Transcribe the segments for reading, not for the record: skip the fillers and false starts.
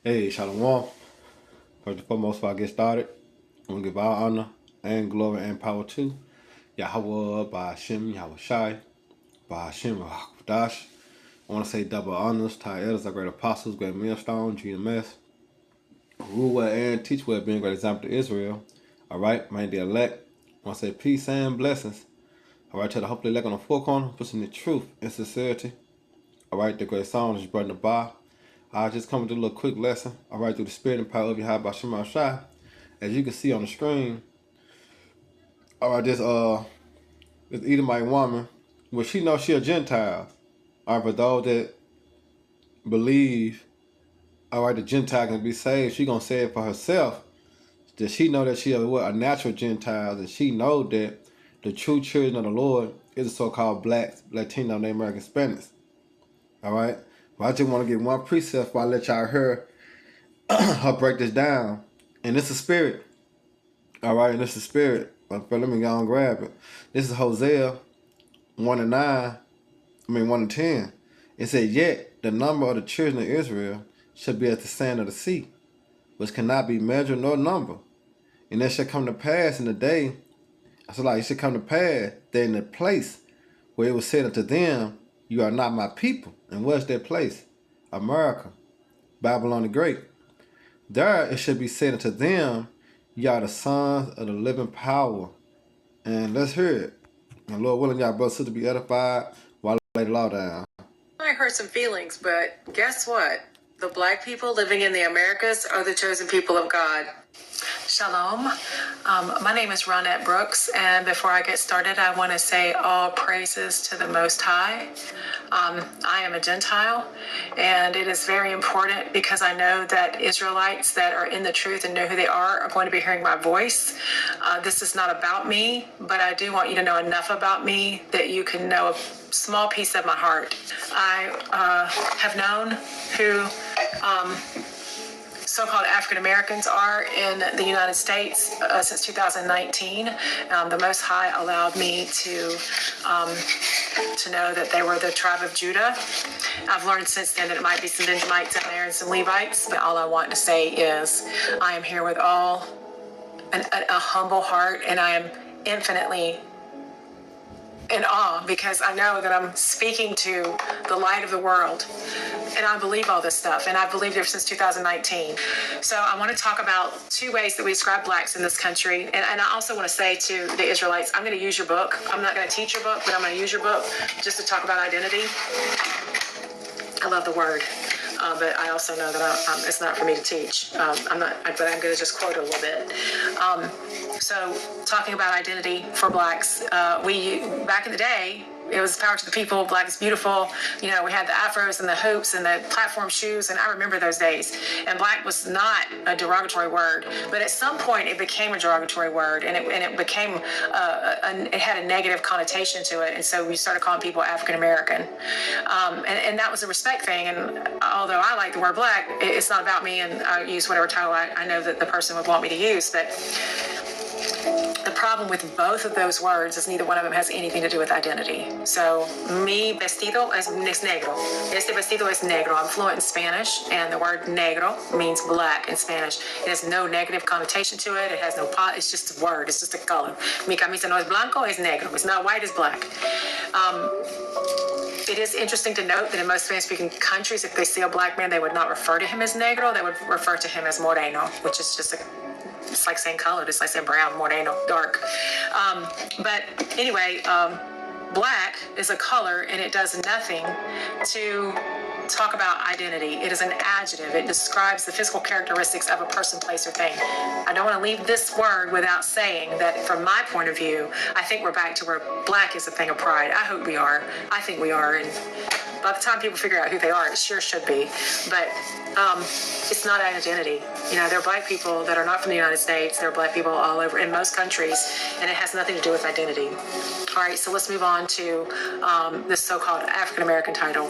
Hey, Shalom. First and foremost, before I get started, I want to give all honor and glory and power to Yahweh, Ba'ashem, Yahweh Shai, Ba'ashem, Rahakadash. I want to say double honors to our elders, our great apostles, great millstone, GMS, rule well and teach well, being a great example to Israel. All right, man, the elect. I want to say peace and blessings. All right, to the hopefully elect on the four corner, pushing the truth and sincerity. All right, the great song is brought in the bar. I'll just come with a little quick lesson. All right, through the spirit and power of Yahweh Shema Shai. As you can see on the screen, all right, this Edomite woman, well, she knows she a Gentile. All right, for those that believe, all right, the Gentile can be saved, she gonna say it for herself. That she know that she a natural Gentile, and she know that the true children of the Lord is the so-called blacks, Latino, Native American, Spanish. All right, but I just want to get one precept before I let y'all hear her break this down. And it's a spirit. All right, and it's a spirit. But let me go and grab it. This is Hosea 1:9. 1:10. It said, "Yet the number of the children of Israel shall be as the sand of the sea, which cannot be measured nor numbered. And it shall come to pass in the day, it should come to pass that in the place where it was said unto them, you are not my people." And where's that place? America, Babylon the Great. There it should be said unto them, you are the sons of the living power. And let's hear it. And Lord willing, y'all brothers to be edified while I lay the law down. I hurt some feelings, but guess what? The black people living in the Americas are the chosen people of God. Shalom. My name is Ronette Brooks, and before I get started, I want to say all praises to the Most High. I am a Gentile, and it is very important because I know that Israelites that are in the truth and know who they are going to be hearing my voice. This is not about me, but I do want you to know enough about me that you can know a small piece of my heart. I have known who so-called African Americans are in the United States since 2019. The Most High allowed me to know that they were the tribe of Judah. I've learned since then that it might be some Benjamites in there and some Levites, but all I want to say is I am here with a humble heart, and I am infinitely in awe because I know that I'm speaking to the light of the world. And I believe all this stuff, and I've believed it since 2019. So I want to talk about two ways that we describe blacks in this country. And I also want to say to the Israelites, I'm going to use your book. I'm not going to teach your book, but I'm going to use your book just to talk about identity. I love the word. But I also know that it's not for me to teach. But I'm going to just quote it a little bit. So talking about identity for blacks, we back in the day, it was power to the people, black is beautiful. You know, we had the afros and the hoops and the platform shoes, and I remember those days. And black was not a derogatory word, but at some point it became a derogatory word, and it became it had a negative connotation to it, and so we started calling people African American, and that was a respect thing. And although I like the word black, it's not about me, and I use whatever title I know that the person would want me to use, but the problem with both of those words is neither one of them has anything to do with identity. So, mi vestido es negro. Este vestido es negro. I'm fluent in Spanish, and the word negro means black in Spanish. It has no negative connotation to it. It has no pot. It's just a word. It's just a color. Mi camisa no es blanco, es negro. It's not white, it's black. It is interesting to note that in most Spanish-speaking countries, if they see a black man, they would not refer to him as negro. They would refer to him as moreno, which is just it's like saying color, just like saying brown, moreno, dark. But anyway, black is a color, and it does nothing to talk about identity. It is an adjective. It describes the physical characteristics of a person, place, or thing. I don't want to leave this word without saying that from my point of view, I think we're back to where black is a thing of pride. I hope we are. I think we are. And by the time people figure out who they are, it sure should be. But it's not an identity. You know, there are black people that are not from the United States. There are black people all over in most countries, and it has nothing to do with identity. All right, so let's move on to this so-called African American title.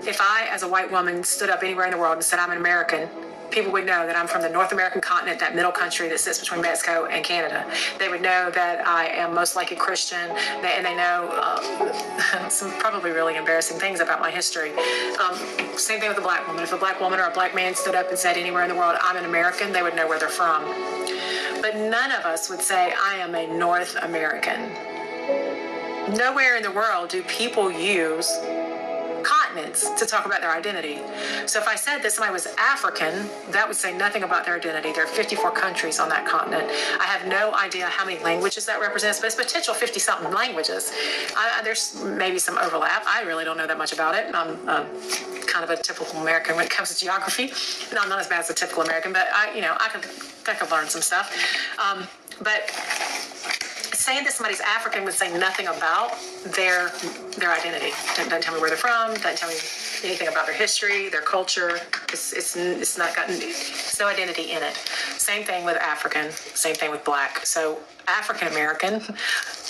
If I, as a white woman, stood up anywhere in the world and said I'm an American, people would know that I'm from the North American continent, that middle country that sits between Mexico and Canada. They would know that I am most likely Christian, and they know some probably really embarrassing things about my history. Same thing with a black woman. If a black woman or a black man stood up and said anywhere in the world, I'm an American, they would know where they're from. But none of us would say, I am a North American. Nowhere in the world do people use continents to talk about their identity. So if I said that somebody was African, that would say nothing about their identity. There are 54 countries on that continent. I have no idea how many languages that represents, but it's potential 50-something languages. There's maybe some overlap. I really don't know that much about it. I'm kind of a typical American when it comes to geography. No, I'm not as bad as a typical American, but I could learn some stuff. But saying that somebody's African would say nothing about their identity. Doesn't tell me where they're from. Doesn't tell me anything about their history, their culture. It's not gotten. It's no identity in it. Same thing with African. Same thing with black. So African American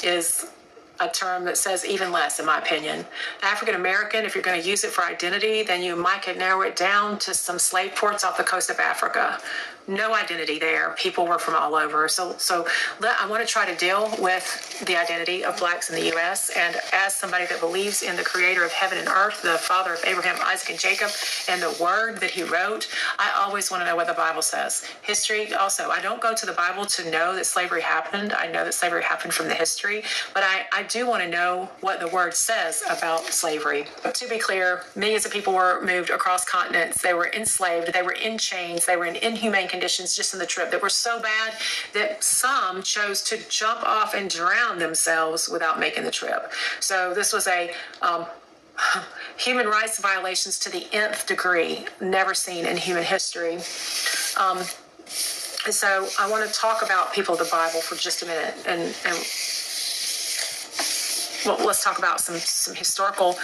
is a term that says even less, in my opinion. African American, if you're going to use it for identity, then you might could narrow it down to some slave ports off the coast of Africa. No identity there. People were from all over. So I want to try to deal with the identity of blacks in the U.S. And as somebody that believes in the creator of heaven and earth, the father of Abraham, Isaac, and Jacob, and the word that he wrote, I always want to know what the Bible says. History also, I don't go to the Bible to know that slavery happened. I know that slavery happened from the history, but I do want to know what the word says about slavery. But to be clear, millions of people were moved across continents. They were enslaved. They were in chains. They were in inhumane conditions just in the trip that were so bad that some chose to jump off and drown themselves without making the trip. So this was a human rights violations to the nth degree, never seen in human history. And so I want to talk about people of the Bible for just a minute, and well, let's talk about some historical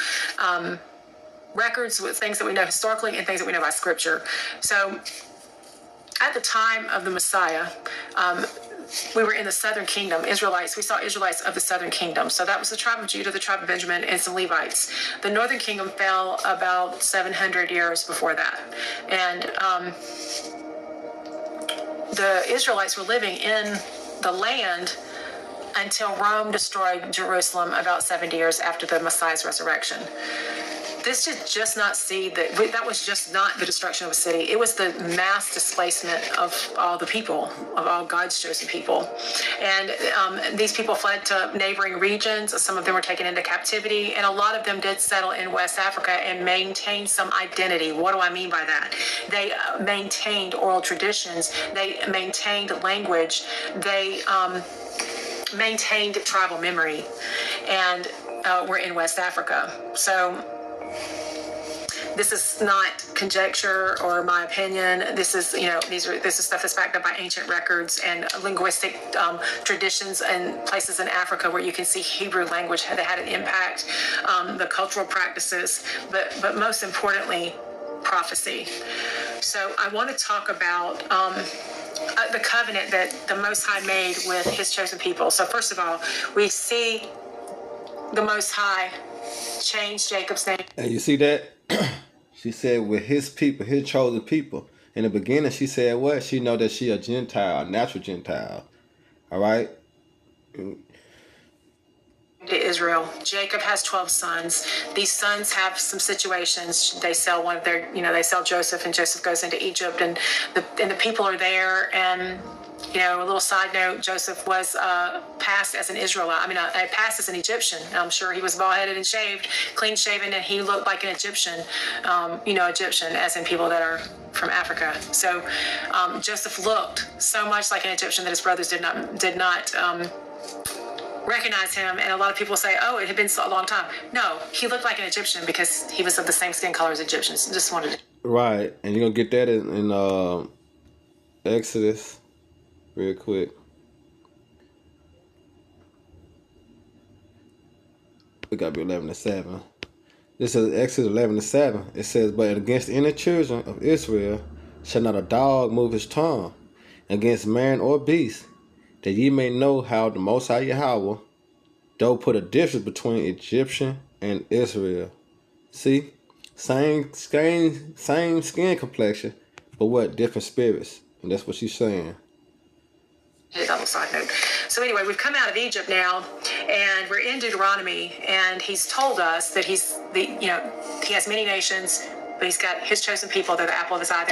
records with things that we know historically and things that we know by Scripture. So at the time of the Messiah, we were in the southern kingdom, Israelites. We saw Israelites of the southern kingdom. So that was the tribe of Judah, the tribe of Benjamin, and some Levites. The northern kingdom fell about 700 years before that. And the Israelites were living in the land until Rome destroyed Jerusalem about 70 years after the Messiah's resurrection. This did just not see that was just not the destruction of a city. It was the mass displacement of all the people, of all God's chosen people. And these people fled to neighboring regions. Some of them were taken into captivity, and a lot of them did settle in West Africa and maintain some identity. What do I mean by that? They maintained oral traditions. They maintained language. They maintained tribal memory, and were in West Africa. So this is not conjecture or my opinion. This is, this is stuff that's backed up by ancient records and linguistic traditions and places in Africa where you can see Hebrew language that had an impact, the cultural practices, but most importantly, prophecy. So I want to talk about the covenant that the Most High made with his chosen people. So first of all, we see the Most High change Jacob's name. And you see that? She said with his people, his chosen people. In the beginning, she said what? She know that she a Gentile, a natural Gentile. All right? To Israel. Jacob has 12 sons. These sons have some situations. They sell one of their, they sell Joseph, and Joseph goes into Egypt, and the people are there. And a little side note: Joseph was passed as an Israelite. Passed as an Egyptian. I'm sure he was bald-headed and shaved, clean-shaven, and he looked like an Egyptian. Egyptian, as in people that are from Africa. So Joseph looked so much like an Egyptian that his brothers did not recognize him, and a lot of people say, oh, it had been a long time. No, he looked like an Egyptian because he was of the same skin color as Egyptians. Just wanted to... Right, and you're going to get that in Exodus real quick. We got to be 11-7. This is Exodus 11-7. It says, but against any children of Israel shall not a dog move his tongue against man or beast, that ye may know how the Most High Yahweh doth put a difference between Egyptian and Israel. See? Same skin complexion, But what? Different spirits. And that's what she's saying. A double side note. So anyway, we've come out of Egypt now, and we're in Deuteronomy, and he's told us that he has many nations, but he's got his chosen people. They're the apple of his eye.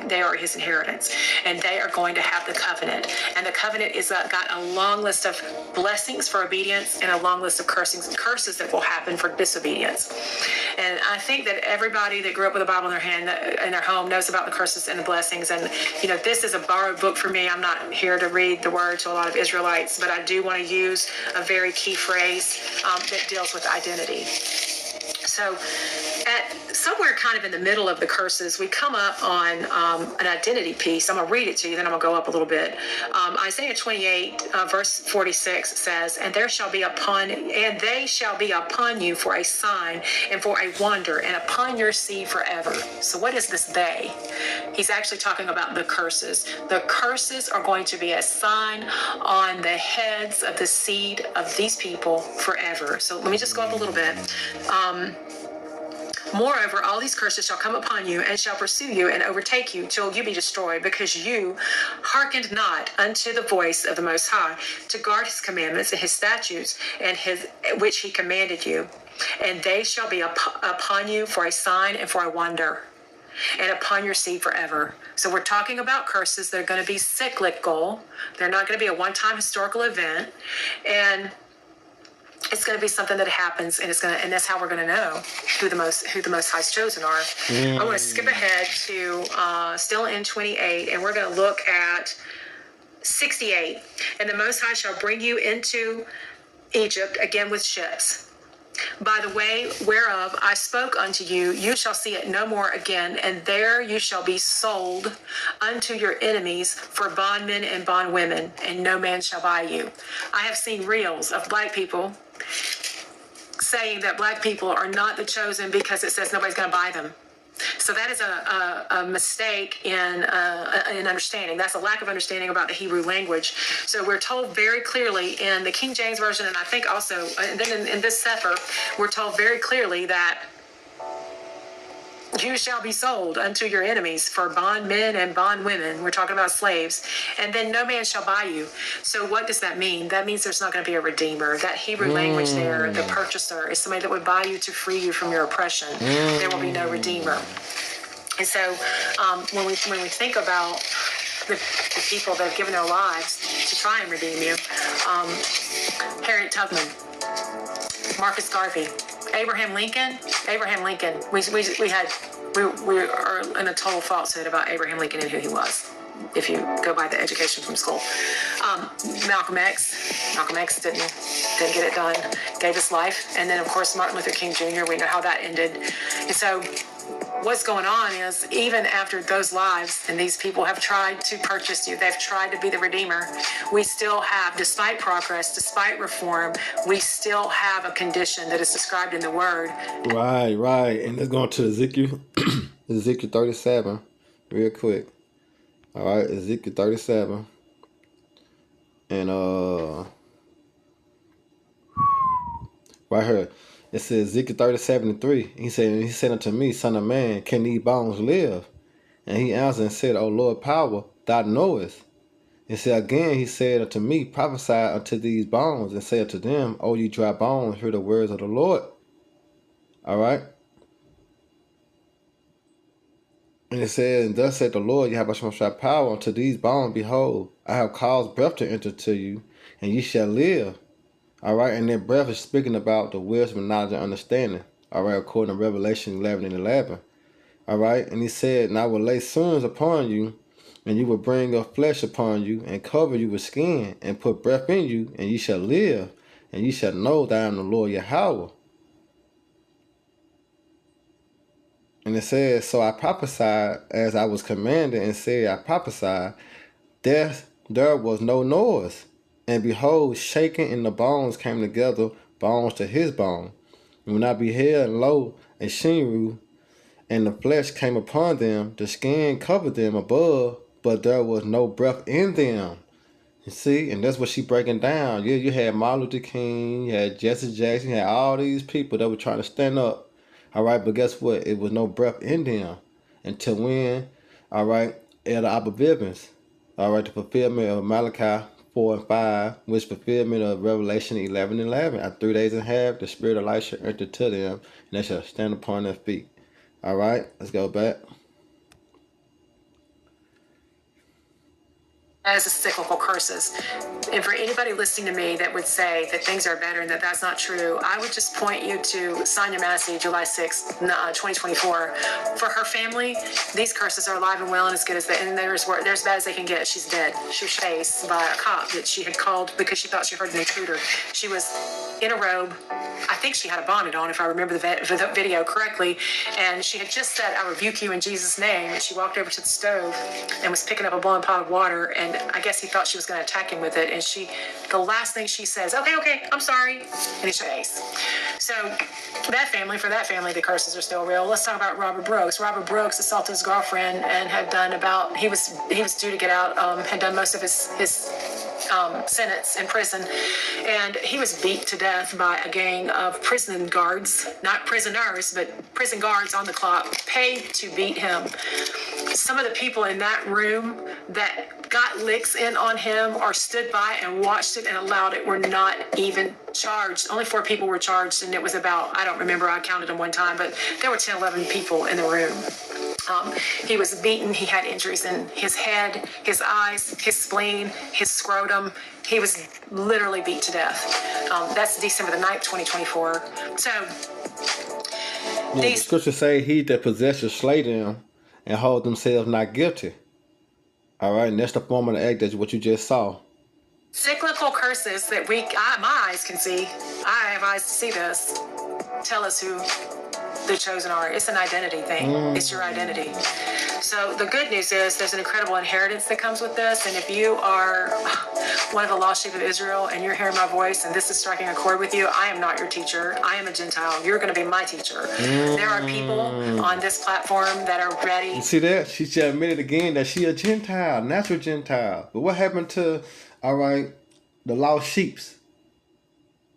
They are his inheritance, and they are going to have the covenant. And the covenant is got a long list of blessings for obedience and a long list of curses that will happen for disobedience. And I think that everybody that grew up with a Bible in their hand, in their home, knows about the curses and the blessings. And this is a borrowed book for me. I'm not here to read the word to a lot of Israelites, but I do want to use a very key phrase that deals with identity. So at somewhere kind of in the middle of the curses, we come up on an identity piece. I'm going to read it to you, then I'm going to go up a little bit. Isaiah 28, verse 46 says, and they shall be upon you for a sign and for a wonder, and upon your seed forever. So what is this they? He's actually talking about the curses. The curses are going to be a sign on the heads of the seed of these people forever. So let me just go up a little bit. Moreover, all these curses shall come upon you and shall pursue you and overtake you till you be destroyed, because you hearkened not unto the voice of the Most High to guard his commandments and his statutes and which he commanded you. And they shall be upon you for a sign and for a wonder, and upon your seed forever. So we're talking about curses. They're going to be cyclical. They're not going to be a one-time historical event. And it's going to be something that happens, and and that's how we're going to know who the Most High's chosen are. I want to skip ahead to still in 28, and we're going to look at 68. And the Most High shall bring you into Egypt again with ships. By the way whereof I spoke unto you, you shall see it no more again, and there you shall be sold unto your enemies for bondmen and bondwomen, and no man shall buy you. I have seen reels of black people saying that black people are not the chosen because it says nobody's going to buy them. So that is a mistake in understanding. That's a lack of understanding about the Hebrew language. So we're told very clearly in the King James Version, and I think also, and then in this Sefer, we're told very clearly that you shall be sold unto your enemies for bondmen and bondwomen. We're talking about slaves. And then no man shall buy you. So what does that mean? That means there's not going to be a redeemer. That Hebrew language there, the purchaser, is somebody that would buy you to free you from your oppression. There will be no redeemer. And so when we think about the people that have given their lives to try and redeem you, Harriet Tubman, Marcus Garvey, Abraham Lincoln. We are in a total falsehood about Abraham Lincoln and who he was, if you go by the education from school. Malcolm X didn't get it done, gave his life. And then, of course, Martin Luther King Jr., we know how that ended. And so what's going on is, even after those lives and these people have tried to purchase you, they've tried to be the redeemer, we still have, despite progress, despite reform, we still have a condition that is described in the word. Right. And let's go on to Ezekiel, Ezekiel 37, real quick. All right, Ezekiel 37. And right here. It says Ezekiel 37:3. He said unto me, Son of man, can these bones live? And he answered and said, O Lord power, thou knowest. And said again, he said unto me, prophesy unto these bones, and say unto them, O ye dry bones, hear the words of the Lord. All right. And it says, and thus said the Lord, you have a small power unto these bones. Behold, I have caused breath to enter to you, and ye shall live. All right, and that breath is speaking about the wisdom, knowledge, and understanding. All right, according to Revelation 11:11. All right, and he said, and I will lay sins upon you, and you will bring up flesh upon you, and cover you with skin, and put breath in you, and ye shall live, and ye shall know that I am the Lord Yahweh. And it says, so I prophesied as I was commanded, and said, I prophesied, there was no noise. And behold, shaking in the bones came together, bones to his bone. And when I beheld, lo, a shimmeru, and the flesh came upon them, the skin covered them above, but there was no breath in them. You see, and that's what she breaking down. Yeah, you had Martin Luther King, you had Jesse Jackson, you had all these people that were trying to stand up. All right, but guess what? It was no breath in them until when? All right, Elder Abba all right, the fulfillment of Malachi 4 and 5, which fulfillment of Revelation 11:11. After 3 days and a half, the Spirit of life shall enter to them, and they shall stand upon their feet. All right, let's go back. As a cyclical curses. And for anybody listening to me that would say that things are better and that that's not true, I would just point you to Sonia Massey, July 6th, 2024. For her family, these curses are alive and well and as good as they, and they're as bad as they can get. She's dead. She was chased by a cop that she had called because she thought she heard an intruder. She was in a robe. I think she had a bonnet on, if I remember the video correctly. And she had just said, "I rebuke you in Jesus' name." And she walked over to the stove and was picking up a boiling pot of water. And I guess he thought she was going to attack him with it. And the last thing she says, okay, I'm sorry. And he's face. So for that family, the curses are still real. Let's talk about Robert Brooks. Robert Brooks assaulted his girlfriend and had done he was due to get out, had done most of his sentence in prison. And he was beat to death by a gang of prison guards, not prisoners, but prison guards on the clock, paid to beat him. Some of the people in that room that got licks in on him or stood by and watched it and allowed it were not even charged. Only 4 people were charged, and it was about, I don't remember, I counted them one time, but there were 10, 11 people in the room. He was beaten. He had injuries in his head, his eyes, his spleen, his scrotum. He was literally beat to death. That's December the 9th, 2024. So, the scriptures say, "He that possesses slay them and hold themselves not guilty." All right, and that's the form of the act. That's what you just saw. Cyclical curses that my eyes can see. I have eyes to see this. Tell us who the chosen are. It's an identity thing. It's your identity. So the good news is there's an incredible inheritance that comes with this. And if you are one of the lost sheep of Israel and you're hearing my voice and this is striking a chord with you, I am not your teacher. I am a Gentile. You're going to be my teacher. There are people on this platform that are ready. You see that? She just admitted again that she a Gentile, natural Gentile. But what happened to, all right, the lost sheeps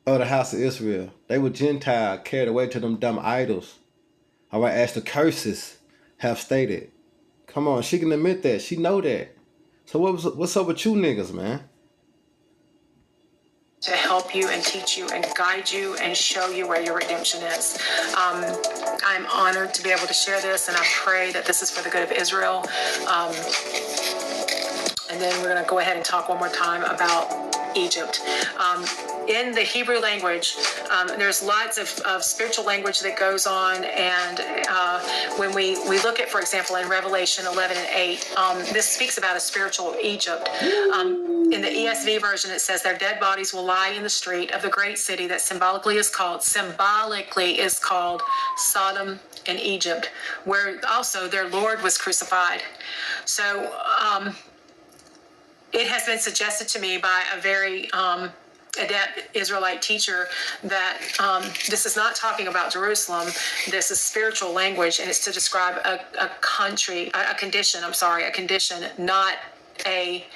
of the house of Israel? They were Gentile, carried away to them dumb idols. All right, as the curses have stated. Come on, she can admit that. She know that. So what's up with you niggas, man? To help you and teach you and guide you and show you where your redemption is. I'm honored to be able to share this, and I pray that this is for the good of Israel. And then we're going to go ahead and talk one more time about Egypt. In the Hebrew language, there's lots of spiritual language that goes on, and when we look at, for example, in Revelation 11 and 8, this speaks about a spiritual Egypt. In the ESV version, it says their dead bodies will lie in the street of the great city that symbolically is called Sodom and Egypt, where also their Lord was crucified. So it has been suggested to me by a very adept Israelite teacher that this is not talking about Jerusalem. This is spiritual language, and it's to describe a condition, not a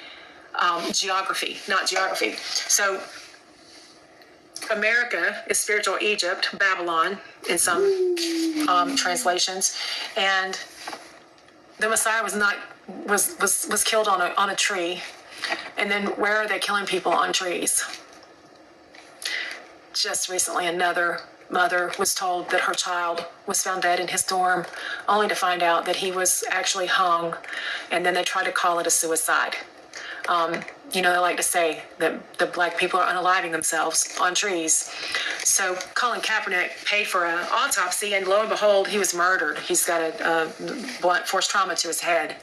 geography, So America is spiritual Egypt, Babylon in some translations, and the Messiah was killed on a tree. And then where are they killing people on trees? Just recently, another mother was told that her child was found dead in his dorm, only to find out that he was actually hung, and then they tried to call it a suicide. They like to say that the black people are unaliving themselves on trees. So Colin Kaepernick paid for an autopsy, and lo and behold, he was murdered. He's got a blunt force trauma to his head.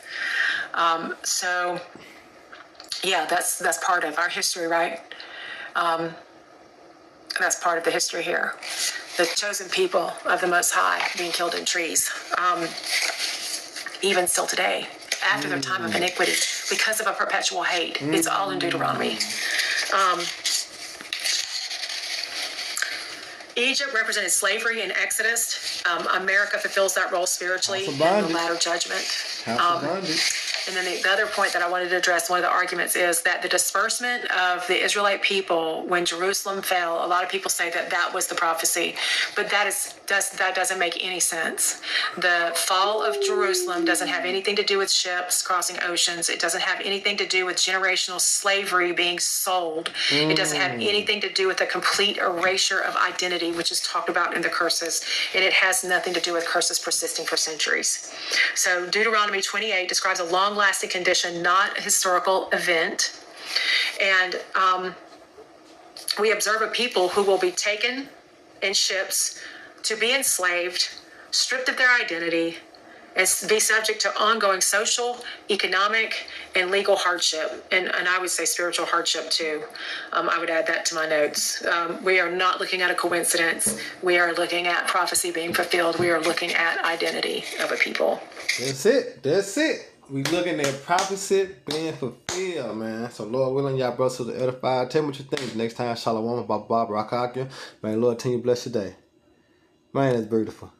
So, yeah, that's part of our history, right? That's part of the history here. The chosen people of the Most High being killed in trees, even still today, after their time of iniquity, because of a perpetual hate. It's all in Deuteronomy. Egypt represented slavery in Exodus. America fulfills that role spiritually in the latter judgment. And then the other point that I wanted to address, one of the arguments is that the disbursement of the Israelite people when Jerusalem fell, a lot of people say that that was the prophecy, but that doesn't make any sense. The fall of Jerusalem doesn't have anything to do with ships crossing oceans. It doesn't have anything to do with generational slavery being sold. It doesn't have anything to do with the complete erasure of identity, which is talked about in the curses. And it has nothing to do with curses persisting for centuries. So Deuteronomy 28 describes a long-lasting condition, not a historical event. And we observe a people who will be taken in ships to be enslaved, stripped of their identity, and be subject to ongoing social, economic, and legal hardship. And I would say spiritual hardship too. I would add that to my notes. We are not looking at a coincidence. We are looking at prophecy being fulfilled. We are looking at identity of a people. That's it. That's it. We looking at prophecy being fulfilled, man. So Lord willing, y'all brothers to the edified. Tell me what you think. Next time, Shalom about Bob Rockakia. Man, Lord, continue to bless your day. Man, that's beautiful.